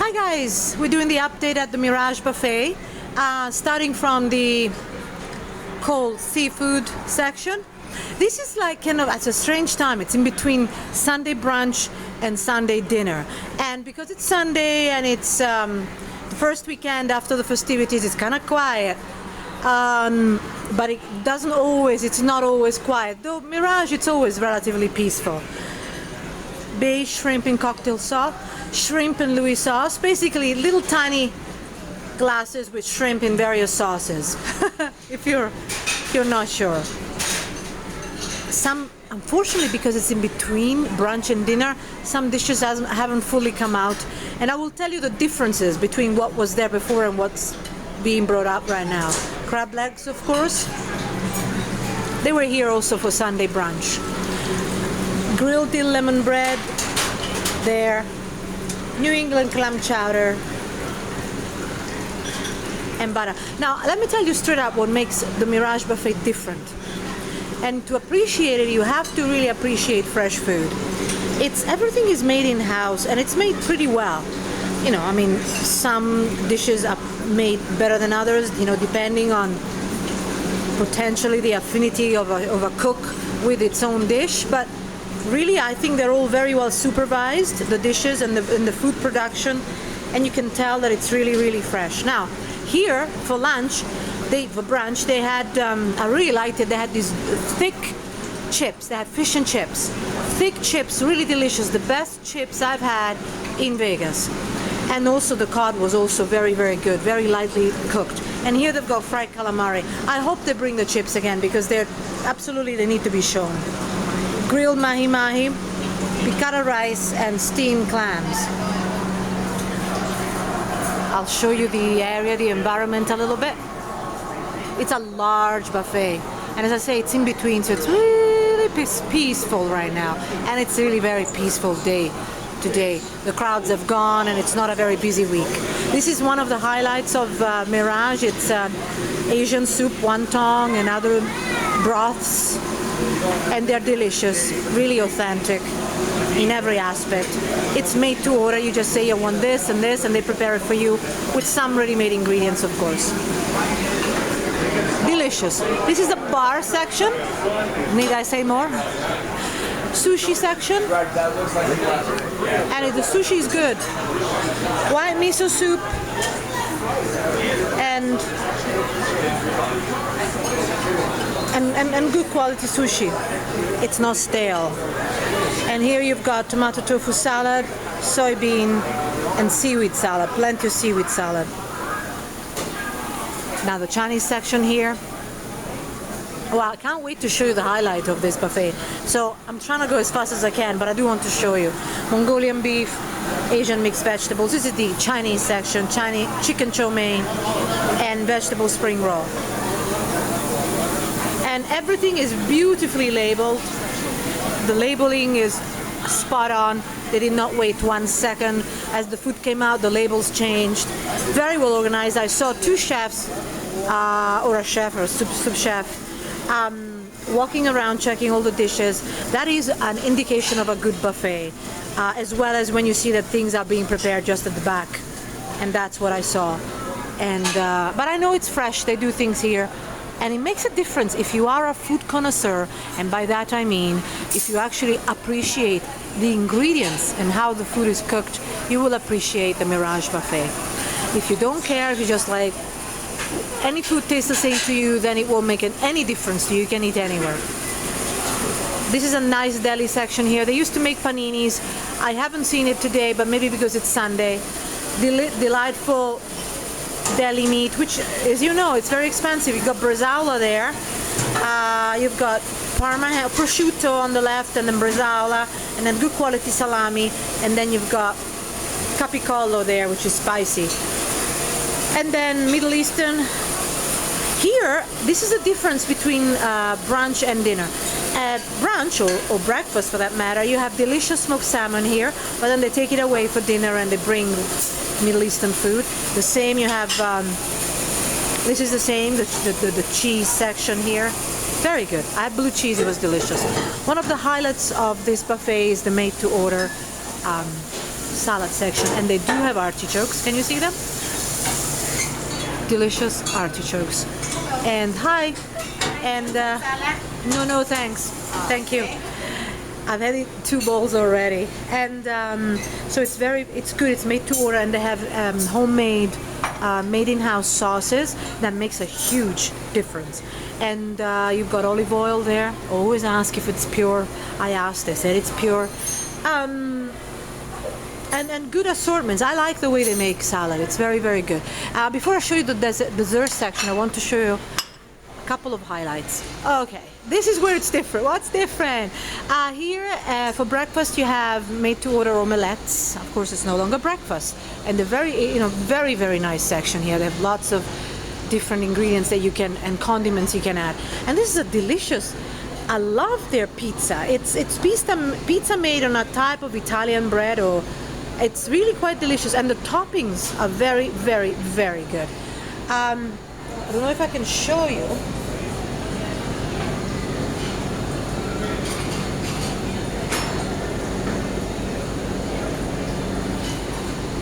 Hi guys, we're doing the update at the Mirage buffet, starting from the cold seafood section. This is like kind of at a strange time. It's in between Sunday brunch and Sunday dinner, and because it's Sunday and it's the first weekend after the festivities, it's kind of quiet. But it's not always quiet. Though Mirage, it's always relatively peaceful. Beige shrimp in cocktail sauce, shrimp and Louis sauce, basically little tiny glasses with shrimp in various sauces. if you're not sure. Unfortunately, because it's in between brunch and dinner, some dishes haven't fully come out, and I will tell you the differences between what was there before and what's being brought up right now. Crab legs, of course. They were here also for Sunday brunch. Grilled dill lemon bread there. New England clam chowder and butter. Now, let me tell you straight up what makes the Mirage buffet different. And to appreciate it, you have to really appreciate fresh food. Everything is made in-house, and it's made pretty well. You know, I mean, some dishes are made better than others, you know, depending on potentially the affinity of a cook with its own dish. But really, I think they're all very well supervised, the dishes and the food production, and you can tell that it's really, really fresh. Now, here for lunch, for brunch, they had, I really liked it, they had these thick chips. They had fish and chips. Thick chips, really delicious. The best chips I've had in Vegas. And also the cod was also very, very good, very lightly cooked. And here they've got fried calamari. I hope they bring the chips again because they need to be shown. Grilled mahi-mahi, piccata rice, and steamed clams. I'll show you the area, the environment a little bit. It's a large buffet, and as I say, it's in between, so it's really peaceful right now, and it's really very peaceful day today. The crowds have gone, and it's not a very busy week. This is one of the highlights of Mirage. It's Asian soup, wonton, and other broths, and they're delicious, really authentic in every aspect. It's made to order. You just say you want this and this, and they prepare it for you with some ready-made ingredients, of course. Delicious. This is the bar section. Need I say more? Sushi section. And the sushi is good. White miso soup and good quality sushi. It's not stale. And here you've got tomato tofu salad, soybean, and seaweed salad. Plenty of seaweed salad. Now the Chinese section here. Well, I can't wait to show you the highlight of this buffet. So I'm trying to go as fast as I can, but I do want to show you. Mongolian beef, Asian mixed vegetables. This is the Chinese section. Chinese chicken chow mein and vegetable spring roll. And everything is beautifully labeled. The labeling is spot on. They did not wait 1 second. As the food came out, the labels changed. Very well organized. I saw two chefs, or a chef, or a sous chef, walking around checking all the dishes. That is an indication of a good buffet, as well as when you see that things are being prepared just at the back. And that's what I saw. And but I know it's fresh. They do things here. And it makes a difference if you are a food connoisseur, and by that I mean if you actually appreciate the ingredients and how the food is cooked, you will appreciate the Mirage buffet. If you don't care, if you just like any food tastes the same to you, then it won't make any difference to you. You can eat anywhere. This is a nice deli section here. They used to make paninis. I haven't seen it today, but maybe because it's Sunday. Delightful deli meat, which, as you know, it's very expensive. You've got bresaola there. You've got prosciutto on the left, and then bresaola, and then good quality salami, and then you've got capicollo there, which is spicy. And then Middle Eastern. Here, this is the difference between brunch and dinner. At brunch, or breakfast for that matter, you have delicious smoked salmon here, but then they take it away for dinner and they bring Middle Eastern food. The same you have, this is the same, the cheese section here. Very good. I had blue cheese, it was delicious. One of the highlights of this buffet is the made to order salad section, and they do have artichokes. Can you see them? Delicious artichokes. And hi. And no thanks. Thank you. I've had 2 bowls already, and so it's good. It's made to order, and they have homemade, made-in-house sauces that makes a huge difference. And you've got olive oil there. Always ask if it's pure. I asked. They said it's pure. And good assortments. I like the way they make salad. It's very, very good. Before I show you the dessert section, I want to show you a couple of highlights. Okay, this is where it's different. What's different? Here for breakfast you have made-to-order omelettes. Of course, it's no longer breakfast. And the very, very nice section here. They have lots of different ingredients that you can, and condiments you can add. And this is a delicious. I love their pizza. It's pizza made on a type of Italian bread, or it's really quite delicious, and the toppings are very, very, very good. I don't know if I can show you.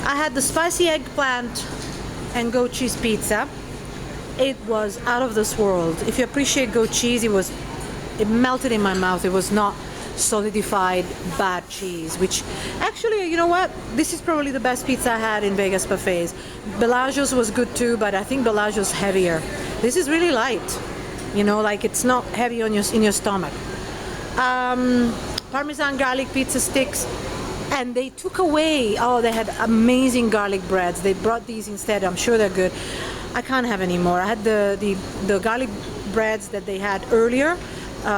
I had the spicy eggplant and goat cheese pizza. It was out of this world. If you appreciate goat cheese, it melted in my mouth. It was not solidified bad cheese, which actually, you know what? This is probably the best pizza I had in Vegas buffets. Bellagio's was good too, but I think Bellagio's heavier. This is really light. Like it's not heavy in your stomach. Parmesan garlic pizza sticks. And they took away, they had amazing garlic breads. They brought these instead. I'm sure they're good. I can't have any more. I had the garlic breads that they had earlier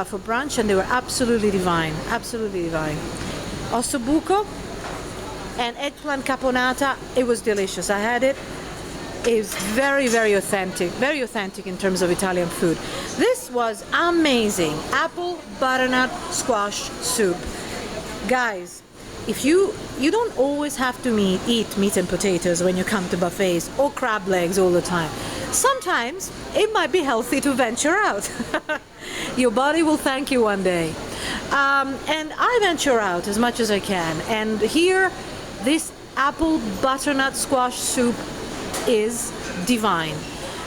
for brunch, and they were absolutely divine. Absolutely divine. Ossobuco and eggplant caponata. It was delicious. I had it. It was very, very authentic in terms of Italian food. This was amazing. Apple butternut squash soup. Guys, if you don't always have to eat meat and potatoes when you come to buffets, or crab legs all the time. Sometimes it might be healthy to venture out. Your body will thank you one day. And I venture out as much as I can. And here, this apple butternut squash soup is divine.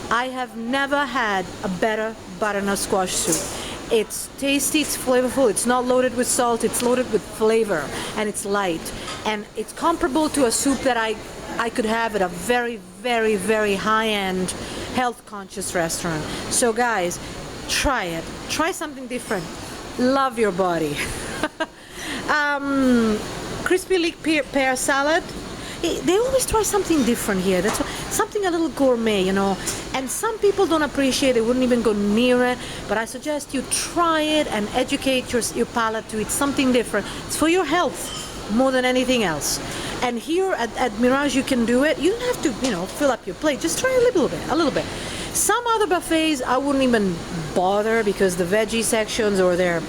I have never had a better butternut squash soup. It's tasty, it's flavorful, it's not loaded with salt, it's loaded with flavor, and it's light. And it's comparable to a soup that I could have at a very, very, very high-end, health-conscious restaurant. So guys, try it. Try something different. Love your body. Crispy Leek Pear salad. They always try something different here. That's something a little gourmet, And some people don't appreciate it. They wouldn't even go near it. But I suggest you try it and educate your palate to eat something different. It's for your health more than anything else. And here at Mirage, you can do it. You don't have to, fill up your plate. Just try a little bit. Some other buffets, I wouldn't even bother, because the veggie sections or their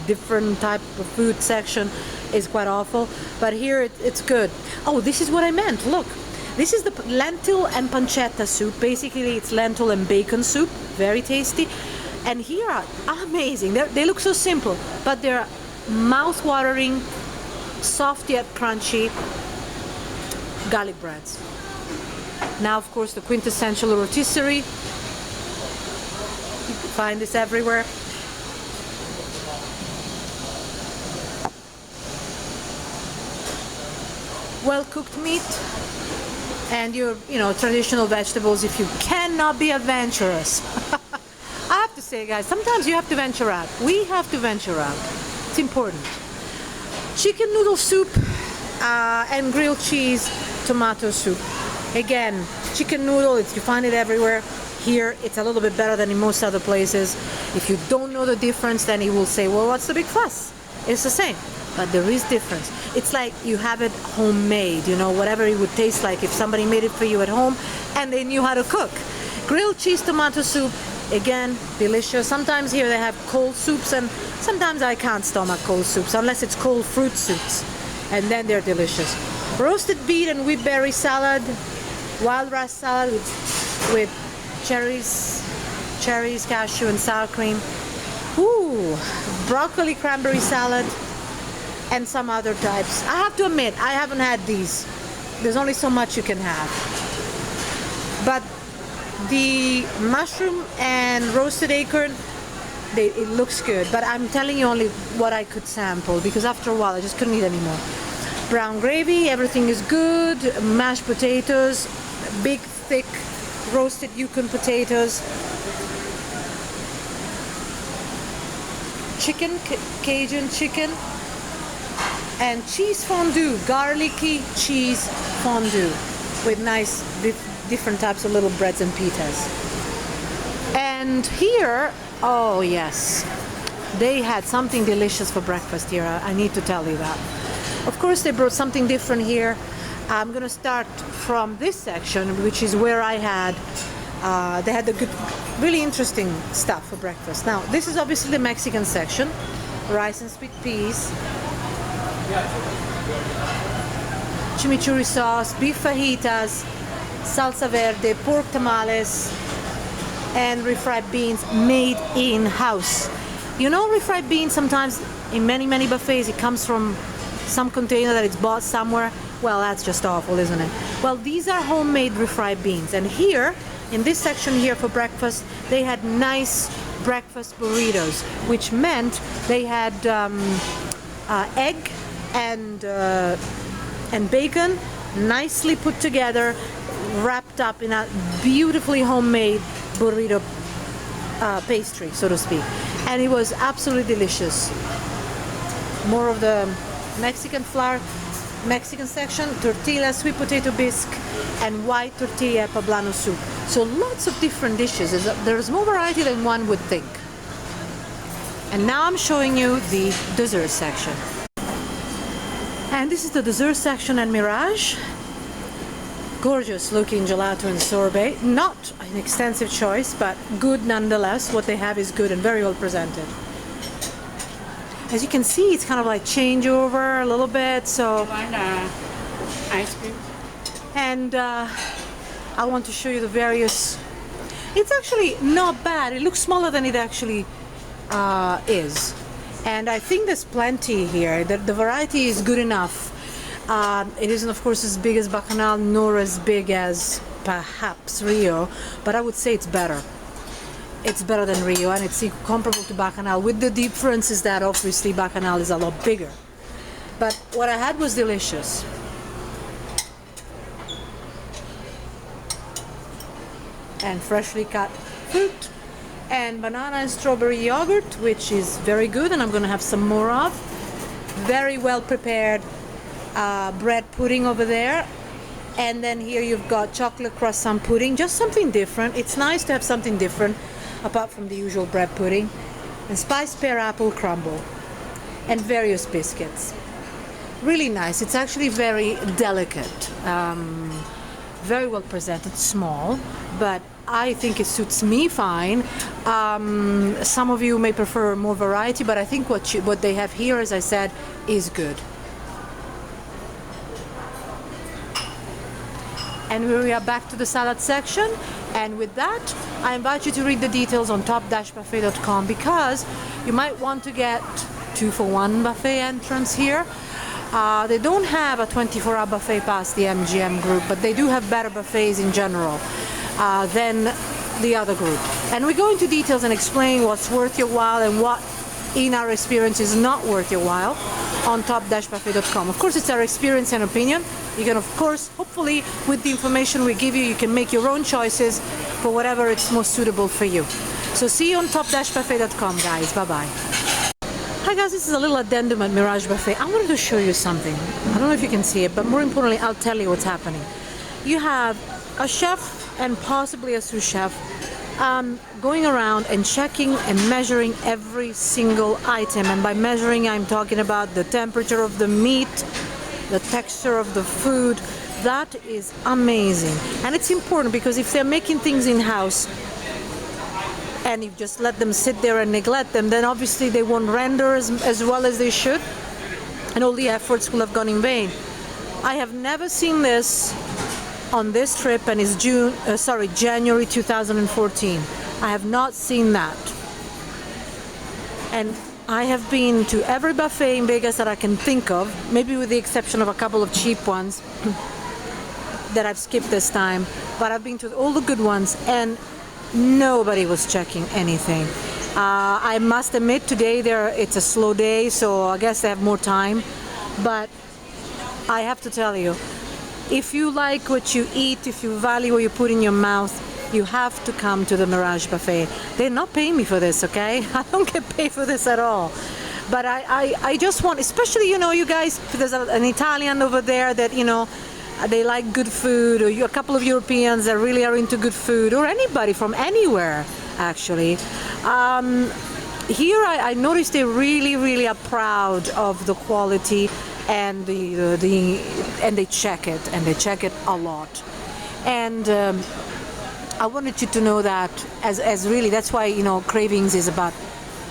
different type of food section is quite awful. But here it's good. Oh, this is what I meant. Look, this is the lentil and pancetta soup. Basically, it's lentil and bacon soup. Very tasty. And here are amazing. They look so simple, but they're mouth-watering, soft yet crunchy garlic breads. Now, of course, the quintessential rotisserie. You can find this everywhere. Well-cooked meat and your, traditional vegetables if you cannot be adventurous. I have to say, guys, sometimes you have to venture out. We have to venture out. It's important. Chicken noodle soup and grilled cheese tomato soup. Again, chicken noodle, you find it everywhere. Here, it's a little bit better than in most other places. If you don't know the difference, then you will say, well, what's the big fuss? It's the same. But there is difference. It's like you have it homemade, whatever it would taste like if somebody made it for you at home and they knew how to cook. Grilled cheese tomato soup, again, delicious. Sometimes here they have cold soups, and sometimes I can't stomach cold soups unless it's cold fruit soups, and then they're delicious. Roasted beet and wheat berry salad, wild rice salad with cherries, cashew, and sour cream. Ooh, broccoli cranberry salad. and some other types. I have to admit, I haven't had these. There's only so much you can have. But the mushroom and roasted acorn, it looks good. But I'm telling you only what I could sample, because after a while I just couldn't eat anymore. Brown gravy, everything is good. Mashed potatoes, big, thick, roasted Yukon potatoes. Chicken, Cajun chicken. And cheese fondue, garlicky cheese fondue with nice different types of little breads and pitas. And here, oh yes, they had something delicious for breakfast here. I need to tell you that. Of course, they brought something different here. I'm gonna start from this section, which is where I had, they had the good, really interesting stuff for breakfast. Now, this is obviously the Mexican section, rice and sweet peas, chimichurri sauce, beef fajitas, salsa verde, pork tamales, and refried beans made in-house. You know, refried beans sometimes in many buffets it comes from some container that it's bought somewhere. Well, that's just awful, isn't it? Well, these are homemade refried beans, and here in this section here for breakfast they had nice breakfast burritos, which meant they had egg and bacon nicely put together, wrapped up in a beautifully homemade burrito pastry, so to speak, and it was absolutely delicious. More of the Mexican flour, Mexican section, tortilla, sweet potato bisque, and white tortilla poblano soup. So lots of different dishes. There's more variety than one would think. And now I'm showing you the dessert section. And this is the dessert section at Mirage. Gorgeous looking gelato and sorbet. Not an extensive choice, but good nonetheless. What they have is good and very well presented. As you can see, it's kind of like changeover a little bit, so... You want ice cream? And I want to show you the various... It's actually not bad. It looks smaller than it actually is. And I think there's plenty here. The variety is good enough. It isn't, of course, as big as Bacchanal, nor as big as perhaps Rio, but I would say it's better. It's better than Rio, and it's comparable to Bacchanal, with the difference is that obviously Bacchanal is a lot bigger. But what I had was delicious. And freshly cut fruit, and banana and strawberry yogurt, which is very good, and I'm going to have some more of. Very well prepared bread pudding over there. And then here you've got chocolate croissant pudding, just something different. It's nice to have something different apart from the usual bread pudding. And spiced pear apple crumble, and various biscuits. Really nice. It's actually very delicate, very well presented, small, but I think it suits me fine. Some of you may prefer more variety, but I think what they have here, as I said, is good. And we are back to the salad section, and with that I invite you to read the details on top-buffet.com, because you might want to get 2-for-1 buffet entrance here. They don't have a 24-hour buffet past the MGM group, but they do have better buffets in general than the other group. And we go into details and explain what's worth your while and what in our experience is not worth your while on top-buffet.com. Of course, it's our experience and opinion. You can, of course, hopefully, with the information we give you, you can make your own choices for whatever it's most suitable for you. So see you on top-buffet.com, guys. Bye-bye. Hi guys, this is a little addendum at Mirage Buffet. I wanted to show you something. I don't know if you can see it, but more importantly, I'll tell you what's happening. You have a chef and possibly a sous chef going around and checking and measuring every single item. And by measuring, I'm talking about the temperature of the meat, the texture of the food. That is amazing. And it's important, because if they're making things in-house and you just let them sit there and neglect them, then obviously they won't render as well as they should, and all the efforts will have gone in vain. I have never seen this on this trip, and it's January 2014. I have not seen that. And I have been to every buffet in Vegas that I can think of, maybe with the exception of a couple of cheap ones that I've skipped this time. But I've been to all the good ones, and nobody was checking anything. I must admit, today it's a slow day, so I guess they have more time. But I have to tell you, if you like what you eat, if you value what you put in your mouth, you have to come to the Mirage Buffet. They're not paying me for this, okay? I don't get paid for this at all. But I just want, especially, you guys, there's an Italian over there that, they like good food, or a couple of Europeans that really are into good food, or anybody from anywhere, actually. Here I noticed they really are proud of the quality, and and they check it a lot. And I wanted you to know that as really, that's why Cravings is about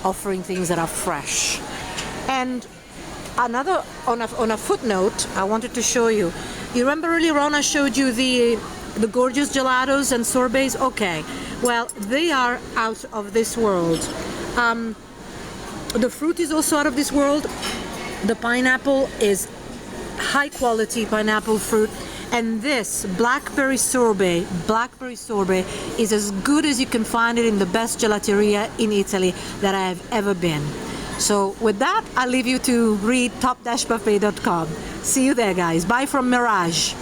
offering things that are fresh. And another on a footnote, I wanted to show you. You remember earlier on I showed you the gorgeous gelatos and sorbets? Okay, well, they are out of this world. The fruit is also out of this world. The pineapple is high quality pineapple fruit, and this blackberry sorbet is as good as you can find it in the best gelateria in Italy that I have ever been. So with that, I'll leave you to read top-buffet.com. See you there, guys. Bye from Mirage.